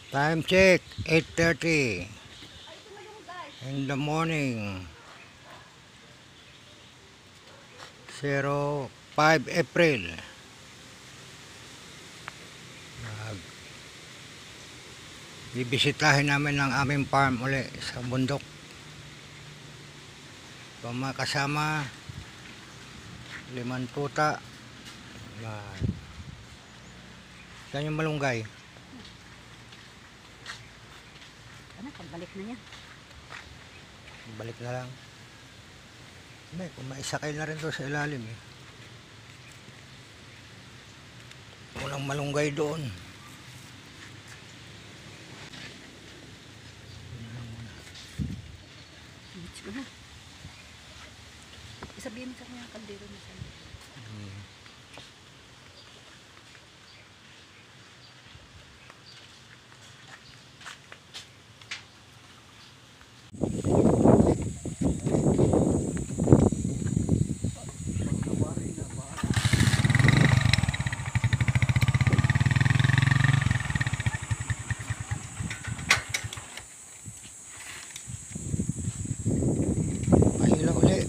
Time check, 8:30 in the morning. 5 April. Bibisitahin namin ang aming farm uli sa bundok. Mga kasama, 5 tuta. Saan yung malunggay? Ano, pagbalik na niya. Balik na lang. May, kung maisakay na rin doon sa ilalim eh. Walang malunggay doon. Isabihin mo sa kanya kaldero mo sa Mahila uli.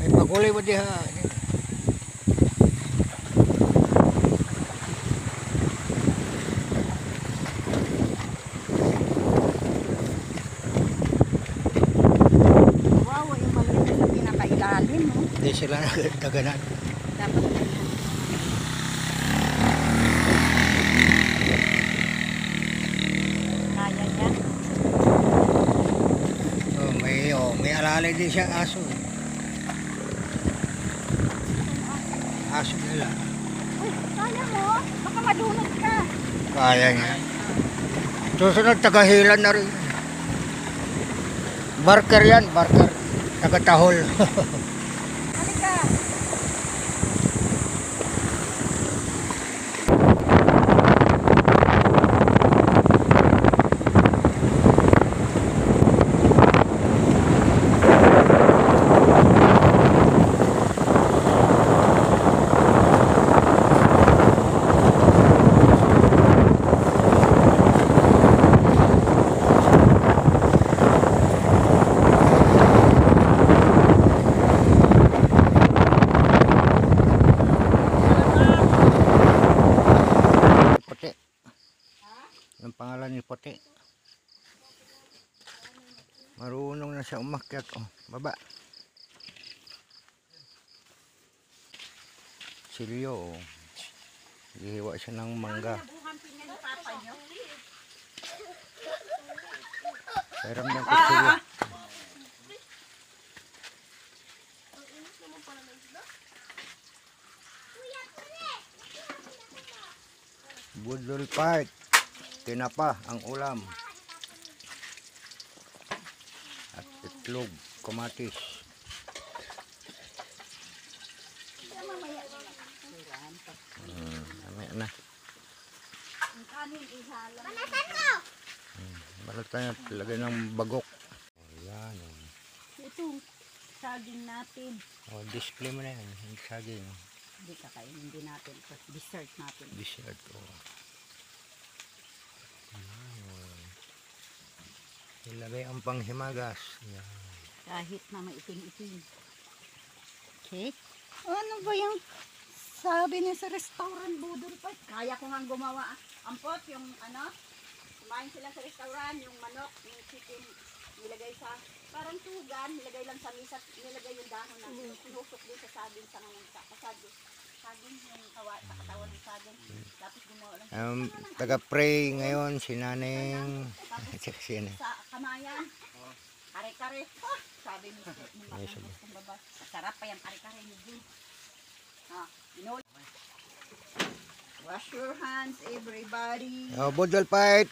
May pagulay ba diha? wow, yung maliit sa pinakailalim, no? Hindi sila nagdaganan. Dapat kaya niya. May alalay din siyang aso. Aso nila. Uy, kaya mo? Baka madunod ka. Kaya niya. Susunod, tagahilan na rin. Barker yan, barker. Tagatahol. Halika. Puti. Yung pangalan ni Puti. Marunong na siya umakyat. Oh, baba. Silyo. Oh. Hihiwa siya ng mangga. Pairam ng kutsilyo. Budol Park. Tinapa ang ulam. At itlog, kamatis. Mamaya na. Balatan niya, lagay ng bagok. Ayan. Ito, saging natin. Oh, display mo na yan. Yung saging. Hindi kakainin din natin. Ito, dessert natin. Dessert. Oh. Ayan. Ilagay ang panghimagas. Ayan. Kahit na maitim-itim. Okay? Ano ba yung sabi niya sa restaurant Budol Park? Kaya ko nga gumawa. Ampot, yung ano, kumain sila sa restaurant, yung manok, yung chicken, nilagay sa, parang tugan, nilagay lang sa misa, nilagay yung dahon na, sinusok din sa saging sa ngayon, sa saging, yung sa katawan ng saging, tapos gumawa lang. Taga-pray ngayon, si Naneng. Sa kamayan, kare-kare, sabi mo, kung baba, masarap pa yung kare-kare ni Jun. Wash your hands, everybody. Oh, Budol Park.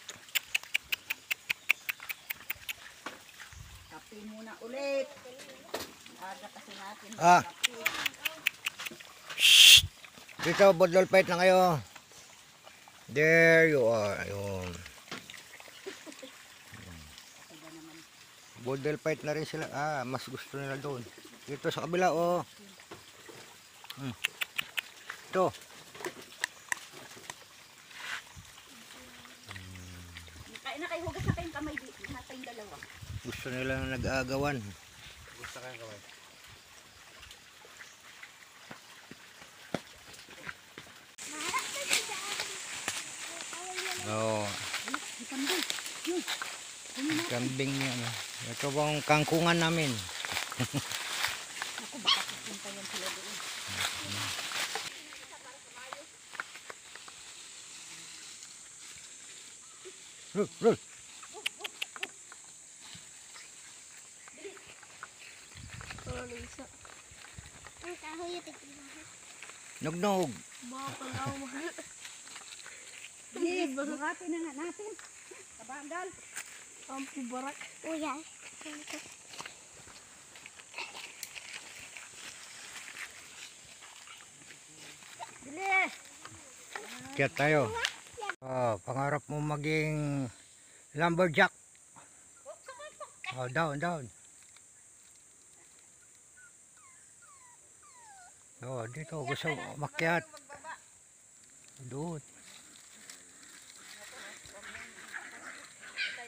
Kape muna ulit. Aga kasi natin. Ah. Kape. Shh. Dito, Budol Park na kayo. There you are. Ayun. Budol fight na rin sila. Ah, mas gusto nila doon. Dito sa kabila, oh. Ito. Kain na kayo, hugas na kayong kamay dito. Lahat tayong dalawa. Gusto nila nag-aagawan. Gusto kayong gawin. Oh, Ay, kambing. kambing niya. Ito bang kangkungan namin. Ako, baka pupunta yan sila doon. Rul, rul. Ang kahoy yung tignan. Nugnog. Yes, buhatin na nga natin. Kabagal. Uya. Bilis. Kaya tayo. Oh, pangarap mo maging lumberjack. Oh, down, down. Oh, dito gusto makyat. Doon.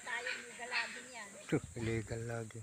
Tayo yung galagin yan. Ito, illegal lagi.